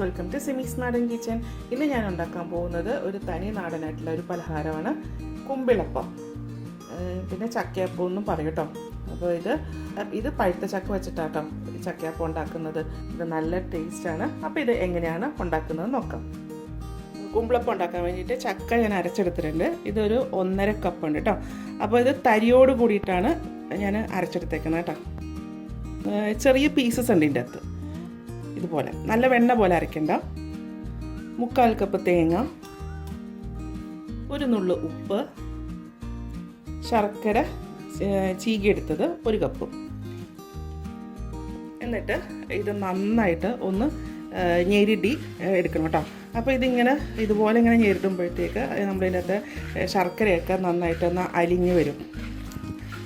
Welcome to സിമീസ് നാടൻ kitchen. ഇന്ന് ഞാൻ ഉണ്ടാക്കാൻ പോകുന്നത് ഒരു തനി നാടനായിട്ടുള്ള ഒരു പലഹാരമാണ്, കുമ്പിളപ്പം. പിന്നെ ചക്കയപ്പം എന്നും പറയും കേട്ടോ. അപ്പോൾ ഇത് പഴുത്ത ചക്ക വെച്ചിട്ടാട്ടോ ചക്കയപ്പം ഉണ്ടാക്കുന്നത്. ഇത് നല്ല ടേസ്റ്റാണ്. അപ്പോൾ ഇത് എങ്ങനെയാണ് ഉണ്ടാക്കുന്നത് നോക്കാം. കുമ്പിളപ്പം ഉണ്ടാക്കാൻ വേണ്ടിയിട്ട് ചക്ക ഞാൻ അരച്ചെടുത്തിട്ടുണ്ട്. ഇതൊരു 1.5 കപ്പ് ഉണ്ട് കേട്ടോ. അപ്പോൾ ഇത് തരിയോട് കൂടിയിട്ടാണ് ഞാൻ അരച്ചെടുത്തേക്കുന്നത് കേട്ടോ. ചെറിയ പീസസ് ഉണ്ട് ഇതിൻ്റെ അകത്ത്. ഇതുപോലെ നല്ല വെണ്ണ പോലെ അരയ്ക്കണ്ട. 1/4 കപ്പ് തേങ്ങ, ഒരു നുള്ളു ഉപ്പ്, ശർക്കര ചീകിയെടുത്തത് 1 കപ്പ്. എന്നിട്ട് ഇത് നന്നായിട്ട് ഒന്ന് ഞെരിടി എടുക്കണം കേട്ടോ. അപ്പോൾ ഇതുപോലെ ഇങ്ങനെ ഞെരിടുമ്പോഴത്തേക്ക് നമ്മളിതിനകത്ത് ശർക്കരയൊക്കെ നന്നായിട്ടൊന്ന് അലിഞ്ഞ് വരും.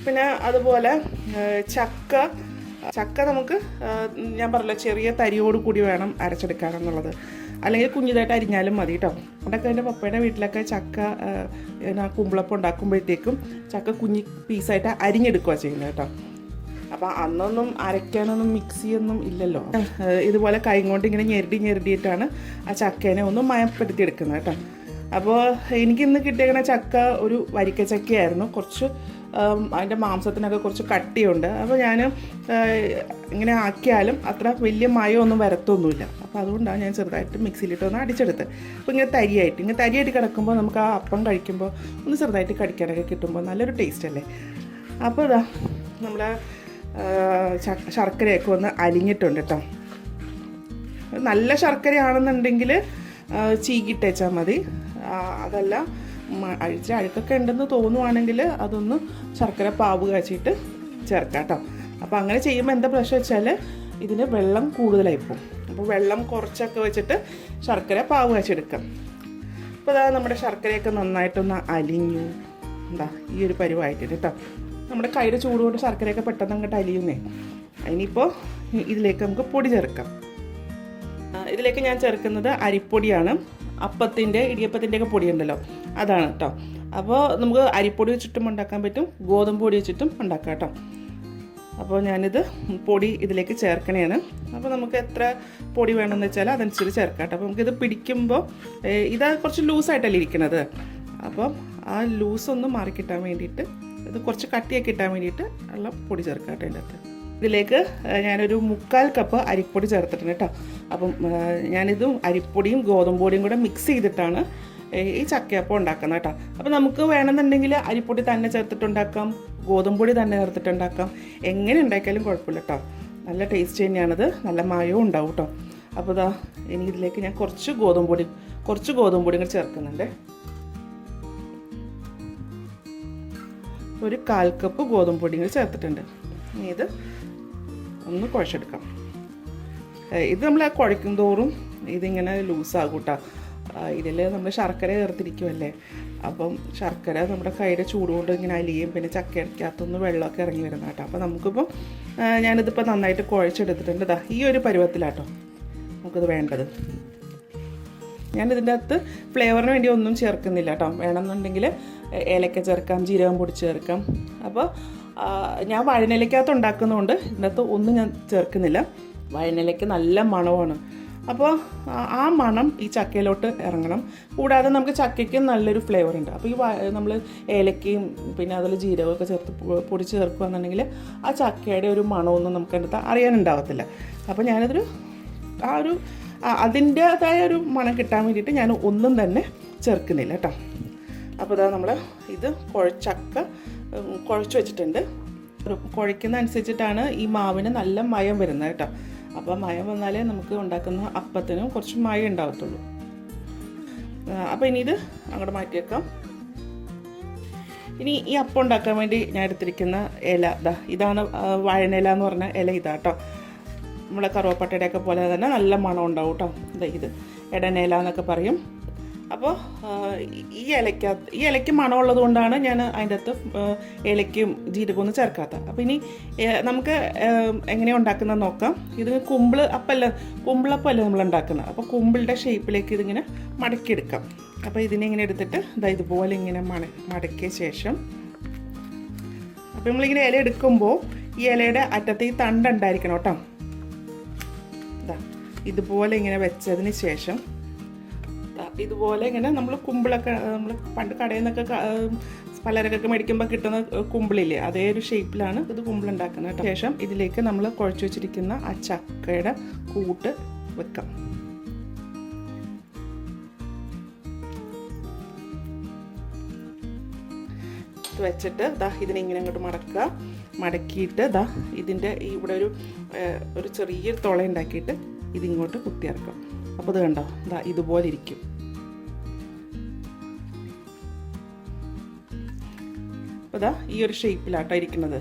പിന്നെ അതുപോലെ ചക്ക നമുക്ക് ഞാൻ പറഞ്ഞല്ലോ ചെറിയ തരിയോട് കൂടി വേണം അരച്ചെടുക്കാനെന്നുള്ളത്. അല്ലെങ്കിൽ കുഞ്ഞിതായിട്ട് അരിഞ്ഞാലും മതി കേട്ടോ. അതൊക്കെ എൻ്റെ പപ്പയുടെ വീട്ടിലൊക്കെ ചക്ക കുമ്പിളപ്പം ഉണ്ടാക്കുമ്പോഴത്തേക്കും ചക്ക കുഞ്ഞി പീസായിട്ട് അരിഞ്ഞെടുക്കുകയാണ് ചെയ്യുന്നത് കേട്ടോ. അപ്പോൾ അന്നൊന്നും അരയ്ക്കാനൊന്നും മിക്സിയൊന്നും ഇല്ലല്ലോ. ഇതുപോലെ കൈ കൊണ്ട് ഇങ്ങനെ ഞെരടിയിട്ടാണ് ആ ചക്കേനെ ഒന്ന് മയപ്പെടുത്തി എടുക്കുന്നത് കേട്ടോ. അപ്പോൾ എനിക്കിന്ന് കിട്ടിയേക്കണ ചക്ക ഒരു വരിക്ക ചക്കയായിരുന്നു. കുറച്ച് അതിൻ്റെ മാംസത്തിനൊക്കെ കുറച്ച് കട്ടിയുണ്ട്. അപ്പോൾ ഞാൻ ഇങ്ങനെ ആക്കിയാലും അത്ര വലിയ മയമൊന്നും വരത്തൊന്നുമില്ല. അപ്പോൾ അതുകൊണ്ടാണ് ഞാൻ ചെറുതായിട്ട് മിക്സിയിലിട്ടൊന്ന് അടിച്ചെടുത്ത്. അപ്പോൾ ഇങ്ങനെ തരിയായിട്ട് കിടക്കുമ്പോൾ നമുക്ക് ആ അപ്പം കഴിക്കുമ്പോൾ ഒന്ന് ചെറുതായിട്ട് കടിക്കാനൊക്കെ കിട്ടുമ്പോൾ നല്ലൊരു ടേസ്റ്റ് അല്ലേ. അപ്പോൾ ഇതാ നമ്മുടെ ശർക്കരയൊക്കെ ഒന്ന് അലിഞ്ഞിട്ടുണ്ട് കേട്ടോ. നല്ല ശർക്കരയാണെന്നുണ്ടെങ്കിൽ ചീകിട്ടേച്ചാൽ മതി. അതല്ല അഴുക്കൊക്കെ ഉണ്ടെന്ന് തോന്നുവാണെങ്കിൽ അതൊന്ന് ശർക്കര പാവ് കാച്ചിട്ട് ചേർക്കാം കേട്ടോ. അപ്പോൾ അങ്ങനെ ചെയ്യുമ്പോൾ എന്താ പ്രശ്നം വെച്ചാൽ ഇതിന് വെള്ളം കൂടുതലായിപ്പോവും. അപ്പോൾ വെള്ളം കുറച്ചൊക്കെ വെച്ചിട്ട് ശർക്കര പാവ് കാച്ചെടുക്കാം. അപ്പോൾ അതാ നമ്മുടെ ശർക്കരയൊക്കെ നന്നായിട്ടൊന്ന് അലിഞ്ഞു. എന്താ ഈ ഒരു പരുവായിട്ട് കേട്ടോ. നമ്മുടെ കൈയുടെ ചൂട് കൊണ്ട് ശർക്കരയൊക്കെ പെട്ടെന്ന് അങ്ങോട്ട് അലിയുന്നേ. ഇനിയിപ്പോൾ ഇതിലേക്ക് നമുക്ക് പൊടി ചേർക്കാം. ഇതിലേക്ക് ഞാൻ ചേർക്കുന്നത് അരിപ്പൊടിയാണ്. അപ്പത്തിൻ്റെ ഇടിയപ്പത്തിൻ്റെയൊക്കെ പൊടി ഉണ്ടല്ലോ, അതാണ് കേട്ടോ. അപ്പോൾ നമുക്ക് അരിപ്പൊടി വെച്ചിട്ടും ഉണ്ടാക്കാൻ പറ്റും, ഗോതമ്പ് പൊടി വെച്ചിട്ടും ഉണ്ടാക്കാം കേട്ടോ. അപ്പോൾ ഞാനിത് പൊടി ഇതിലേക്ക് ചേർക്കണേണ്. അപ്പോൾ നമുക്ക് എത്ര പൊടി വേണമെന്ന് വെച്ചാൽ അതനുസരിച്ച് ചേർക്കാം കേട്ടോ. അപ്പോൾ നമുക്കിത് പിടിക്കുമ്പോൾ ഇത് കുറച്ച് ലൂസായിട്ടല്ലേ ഇരിക്കുന്നത്. അപ്പം ആ ലൂസൊന്ന് മാറിക്കിട്ടാൻ വേണ്ടിയിട്ട്, ഇത് കുറച്ച് കട്ടിയാക്കി കിട്ടാൻ വേണ്ടിയിട്ട് ഉള്ള പൊടി ചേർക്കാം കേട്ടോ. അതിൻ്റെ അകത്ത് ഇതിലേക്ക് ഞാനൊരു 1/4 കപ്പ് അരിപ്പൊടി ചേർത്തിട്ടുണ്ട് കേട്ടോ. അപ്പം ഞാനിതും അരിപ്പൊടിയും ഗോതമ്പ് പൊടിയും കൂടെ മിക്സ് ചെയ്തിട്ടാണ് ഈ ചക്കയപ്പം ഉണ്ടാക്കുന്നത് കേട്ടോ. അപ്പോൾ നമുക്ക് വേണമെന്നുണ്ടെങ്കിൽ അരിപ്പൊടി തന്നെ ചേർത്തിട്ടുണ്ടാക്കാം, ഗോതമ്പ് പൊടി തന്നെ ചേർത്തിട്ടുണ്ടാക്കാം. എങ്ങനെ ഉണ്ടാക്കിയാലും കുഴപ്പമില്ല കേട്ടോ. നല്ല ടേസ്റ്റ് തന്നെയാണിത്, നല്ല മയവും ഉണ്ടാവും കേട്ടോ. അപ്പോൾ ഇതാ ഇനി ഇതിലേക്ക് ഞാൻ കുറച്ച് ഗോതമ്പ് പൊടി കൂടി ചേർക്കുന്നുണ്ട്. ഒരു 1/4 കപ്പ് ഗോതമ്പ് പൊടി കൂടി ചേർത്തിട്ടുണ്ട്. ഇനി ഇത് ഒന്ന് കുഴച്ചെടുക്കാം. ഇത് നമ്മൾ കുഴക്കും തോറും ഇതിങ്ങനെ ലൂസാകും കേട്ടോ. ഇതിൽ നമ്മൾ ശർക്കര ചേർത്തിരിക്കുമല്ലേ. അപ്പം ശർക്കര നമ്മുടെ കൈയുടെ ചൂടുകൊണ്ട് ഇങ്ങനെ അലിയും. പിന്നെ ചക്കയ്ക്കകത്തുനിന്ന് വെള്ളമൊക്കെ ഇറങ്ങി വരുന്ന കേട്ടോ. അപ്പോൾ നമുക്കിപ്പോൾ ഞാനിതിപ്പോൾ നന്നായിട്ട് കുഴച്ചെടുത്തിട്ടുണ്ട്. ഇതാ ഈ ഒരു പരുവത്തിലാട്ടോ നമുക്കിത് വേണ്ടത്. ഞാനിതിൻ്റെ അകത്ത് ഫ്ലേവറിന് വേണ്ടി ഒന്നും ചേർക്കുന്നില്ല കേട്ടോ. വേണമെന്നുണ്ടെങ്കിൽ ഏലക്ക ചേർക്കാം, ജീരകം പൊടി ചേർക്കാം. അപ്പോൾ ഞാൻ വഴനിലയ്ക്കകത്ത് ഉണ്ടാക്കുന്നതുകൊണ്ട് ഇതിൻ്റെ അകത്ത് ഒന്നും ഞാൻ ചേർക്കുന്നില്ല. വഴനിലയ്ക്ക് നല്ല മണമാണ്. അപ്പോൾ ആ മണം ഈ ചക്കയിലോട്ട് ഇറങ്ങണം. കൂടാതെ നമുക്ക് ചക്കയ്ക്ക് നല്ലൊരു ഫ്ലേവർ ഉണ്ട്. അപ്പോൾ ഈ നമ്മൾ ഏലക്കയും പിന്നെ അതിൽ ജീരകമൊക്കെ പൊടി ചേർക്കുകയാണെന്നുണ്ടെങ്കിൽ ആ ചക്കയുടെ ഒരു മണമൊന്നും നമുക്ക് അതിൻ്റെ അകത്ത് അറിയാനുണ്ടാകത്തില്ല. അപ്പോൾ ഞാനതൊരു അതിൻ്റേതായ ഒരു മണം കിട്ടാൻ വേണ്ടിയിട്ട് ഞാൻ ഒന്നും തന്നെ ചേർക്കുന്നില്ല കേട്ടോ. അപ്പോൾ ഇതാ നമ്മൾ ഇത് ചക്ക കുഴച്ച് വെച്ചിട്ടുണ്ട്. കുഴയ്ക്കുന്ന അനുസരിച്ചിട്ടാണ് ഈ മാവിന് നല്ല മയം വരുന്നത് കേട്ടോ. അപ്പോൾ മയം വന്നാലേ നമുക്ക് ഉണ്ടാക്കുന്ന അപ്പത്തിനും കുറച്ച് മയം ഉണ്ടാകത്തുള്ളൂ. അപ്പോൾ ഇനി ഇത് അങ്ങോട്ട് മാറ്റി വെക്കാം. ഇനി ഈ അപ്പം ഉണ്ടാക്കാൻ വേണ്ടി ഞാൻ എടുത്തിരിക്കുന്ന ഇല ഇതാണ് വഴനില എന്ന് പറഞ്ഞ ഇല ഇതാട്ടോ. നമ്മളെ കറുവപ്പട്ടയുടെയൊക്കെ പോലെ തന്നെ നല്ല മണം ഉണ്ടാവും കേട്ടോ. ഇത് ഇടനേല എന്നൊക്കെ പറയും. അപ്പോൾ ഈ ഇലയ്ക്ക് മണമുള്ളത് കൊണ്ടാണ് ഞാൻ അതിൻ്റെ അകത്ത് ഇലയ്ക്കും ജീരകമൊന്നും ചേർക്കാത്തത്. അപ്പോൾ ഇനി നമുക്ക് എങ്ങനെയാണ് ഉണ്ടാക്കുന്നത് നോക്കാം. ഇത് കുമ്പിളപ്പമല്ല നമ്മൾ ഉണ്ടാക്കുന്നത്. അപ്പോൾ കുമ്പിളുടെ ഷേപ്പിലേക്ക് ഇതിങ്ങനെ മടക്കിയെടുക്കാം. അപ്പോൾ ഇതിനെ ഇങ്ങനെ എടുത്തിട്ട് ഇതുപോലെ ഇങ്ങനെ മടക്കിയ ശേഷം, അപ്പോൾ നമ്മളിങ്ങനെ ഇല എടുക്കുമ്പോൾ ഈ ഇലയുടെ അറ്റത്ത് ഈ തണ്ടുണ്ടായിരിക്കണം കേട്ടോ. ഇതുപോലെ ഇങ്ങനെ വെച്ചതിന് ശേഷം ഇതുപോലെ ഇങ്ങനെ നമ്മൾ കുമ്പിളൊക്കെ നമ്മൾ പണ്ട് കടയിൽ നിന്നൊക്കെ പലചരക്കൊക്കെ മേടിക്കുമ്പോൾ കിട്ടുന്ന കുമ്പിളില്ലേ, അതേ ഒരു ഷേപ്പിലാണ് ഇത് കുമ്പിളുണ്ടാക്കുന്നത് കേട്ടോ. ശേഷം ഇതിലേക്ക് നമ്മൾ കുഴച്ച് വെച്ചിരിക്കുന്ന ആ ചക്കയുടെ കൂട്ട് വെക്കാം. വെച്ചിട്ട് ഇതിനിങ്ങനെ അങ്ങോട്ട് മടക്കുക. മടക്കിയിട്ട് ഇതിൻ്റെ ഇവിടെ ഒരു ചെറിയൊരു തുള ഉണ്ടാക്കിയിട്ട് ഇതിങ്ങോട്ട് കുത്തിയിറക്കാം. അപ്പോൾ ഇത് കണ്ടോ, ഇതുപോലെ ഇരിക്കും. അപ്പോൾ ഈ ഒരു ഷേപ്പിലാട്ടോ ഇരിക്കുന്നത്.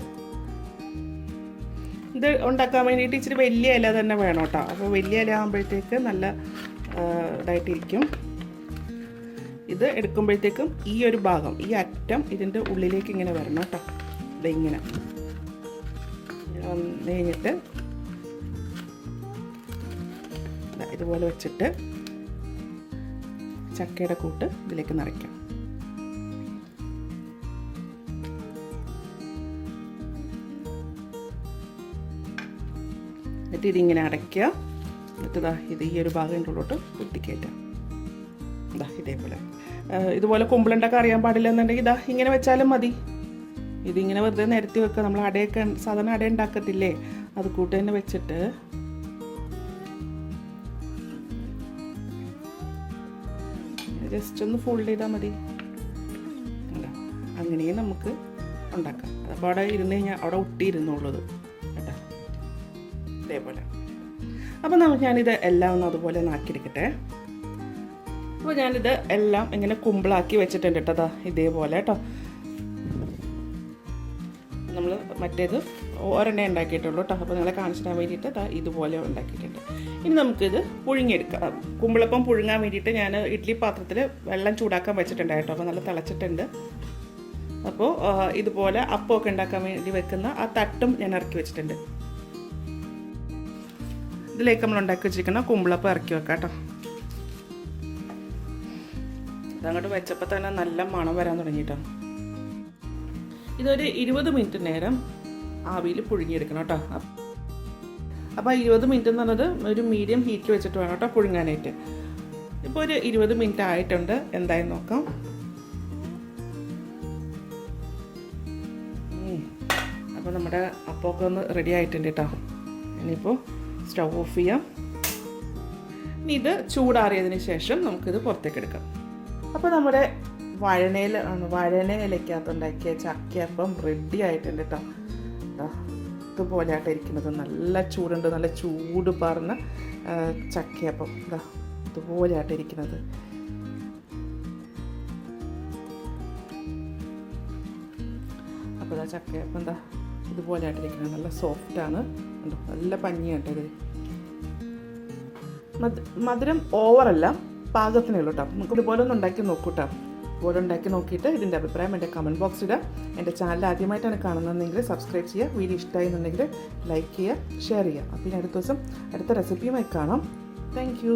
ഇത് ഉണ്ടാക്കാൻ വേണ്ടിയിട്ട് ഇച്ചിരി വലിയ ഇല തന്നെ വേണം കേട്ടോ. അപ്പോൾ വലിയ ഇല ആകുമ്പോഴത്തേക്ക് നല്ല ഇതായിട്ടിരിക്കും. ഇത് എടുക്കുമ്പോഴത്തേക്കും ഈ ഒരു ഭാഗം, ഈ അറ്റം ഇതിൻ്റെ ഉള്ളിലേക്ക് ഇങ്ങനെ വരണം കേട്ടോ. ഇതിങ്ങനെ വന്നു കഴിഞ്ഞിട്ട് ഇതുപോലെ വെച്ചിട്ട് ചക്കയുടെ കൂട്ട് ഇതിലേക്ക് നിറയ്ക്കാം. എന്നിട്ട് ഇതിങ്ങനെ അടയ്ക്കുക. എന്നിട്ട് ഇത് ഈ ഒരു ഭാഗം ഇതിൻ്റെ ഉള്ളോട്ട് കുത്തിക്കയറ്റാം. ഇതേപോലെ. ഇതുപോലെ കുമ്പിളുണ്ടൊക്കെ അറിയാൻ പാടില്ല എന്നുണ്ടെങ്കിൽ ഇങ്ങനെ വെച്ചാലും മതി. ഇതിങ്ങനെ വെറുതെ നിരത്തി വെക്കുക. നമ്മൾ അടയൊക്കെ സാധാരണ അട ഉണ്ടാക്കത്തില്ലേ, അത് കൂട്ട് തന്നെ വെച്ചിട്ട് ജസ്റ്റ് ഒന്ന് ഫോൾഡ് ചെയ്താൽ മതി. അങ്ങനെയും നമുക്ക് ഉണ്ടാക്കാം. അപ്പോൾ അവിടെ ഇരുന്ന് കഴിഞ്ഞാൽ അവിടെ ഒട്ടിയിരുന്നുള്ളത് കേട്ടോ, ഇതേപോലെ. അപ്പോൾ ഞാനിത് എല്ലാം ഒന്ന് അതുപോലെ ഒന്ന് ആക്കിയെടുക്കട്ടെ. അപ്പോൾ ഞാനിത് എല്ലാം ഇങ്ങനെ കുമ്പിളാക്കി വെച്ചിട്ടുണ്ട് കേട്ടോ, ഇതേപോലെ കേട്ടോ. നമ്മൾ മറ്റേത് ഒരെണ്ണ ഉണ്ടാക്കിയിട്ടുള്ളൂ കേട്ടോ. അപ്പോൾ നിങ്ങളെ കാണിച്ചു തരാൻ വേണ്ടിയിട്ട് ഇതുപോലെ ഉണ്ടാക്കിയിട്ടുണ്ട്. ഇനി നമുക്കിത് പുഴുങ്ങിയെടുക്കാം. കുമ്പിളപ്പം പുഴുങ്ങാൻ വേണ്ടിയിട്ട് ഞാൻ ഇഡ്ഡലി പാത്രത്തിൽ വെള്ളം ചൂടാക്കാൻ വെച്ചിട്ടുണ്ട് കേട്ടോ. അപ്പോൾ നല്ല തിളച്ചിട്ടുണ്ട്. അപ്പോൾ ഇതുപോലെ അപ്പമൊക്കെ ഉണ്ടാക്കാൻ വേണ്ടി വെക്കുന്ന ആ തട്ടും ഞാൻ ഇറക്കി വെച്ചിട്ടുണ്ട്. ഇതിലേക്ക് നമ്മൾ ഉണ്ടാക്കി വെച്ചിരിക്കുന്ന കുമ്പിളപ്പം ഇറക്കി വെക്കാം കേട്ടോ. ഇതങ്ങോട്ട് വെച്ചപ്പോൾ തന്നെ നല്ല മണം വരാൻ തുടങ്ങിയിട്ടോ. ഇതൊരു 20 മിനിറ്റ് നേരം ആവിയിൽ പുഴുങ്ങിയെടുക്കണം കേട്ടോ. അപ്പോൾ 20 മിനിറ്റ് എന്ന് പറഞ്ഞത് ഒരു മീഡിയം ഹീറ്റ് വെച്ചിട്ട് വേണം കേട്ടോ പുഴുങ്ങാനായിട്ട്. ഇപ്പോൾ ഒരു 20 മിനിറ്റ് ആയിട്ടുണ്ട്. എന്തായാലും നോക്കാം. അപ്പോൾ നമ്മുടെ അപ്പമൊക്കെ ഒന്ന് റെഡി ആയിട്ടുണ്ട് കേട്ടോ. ഇനിയിപ്പോൾ സ്റ്റൗ ഓഫ് ചെയ്യാം. ഇനി ഇത് ചൂടാറിയതിന് ശേഷം നമുക്കിത് പുറത്തേക്ക് എടുക്കാം. അപ്പോൾ നമ്മുടെ വഴനയിലക്കകത്ത് ഉണ്ടാക്കിയ ചക്കയപ്പം റെഡി ആയിട്ടുണ്ട് കേട്ടോ. ഇതുപോലെ ആയിട്ട് ഇരിക്കുന്നത്. നല്ല ചൂടുണ്ട്, നല്ല ചൂട് പാർന്ന ചക്കയപ്പം ഇതുപോലെ ആയിട്ട് ഇരിക്കുന്നത്. അപ്പോൾ ചക്കയപ്പം ഇതുപോലെ ആയിട്ടിരിക്കുന്നത്. നല്ല സോഫ്റ്റാണ്, നല്ല പഞ്ഞിയായിട്ട് ഇത്. മധുരം ഓവറല്ല, പാകത്തിനേ ഉള്ളൂ കേട്ടോ. നമുക്ക് ഇതുപോലെ ഒന്ന് ഉണ്ടാക്കി നോക്കൂ കേട്ടോ. ഇതുപോലെ ഉണ്ടാക്കി നോക്കിയിട്ട് ഇതിൻ്റെ അഭിപ്രായം എൻ്റെ കമൻറ്റ് ബോക്സിൽ ഇടുക. എൻ്റെ ചാനൽ ആദ്യമായിട്ടാണ് കാണുന്നതെങ്കിൽ സബ്സ്ക്രൈബ് ചെയ്യുക. വീഡിയോ ഇഷ്ടമായി എന്നുണ്ടെങ്കിൽ ലൈക്ക് ചെയ്യുക, ഷെയർ ചെയ്യുക. അപ്പോൾ ഇനി അടുത്ത ദിവസം അടുത്ത റെസിപ്പിയുമായി കാണാം. Thank you.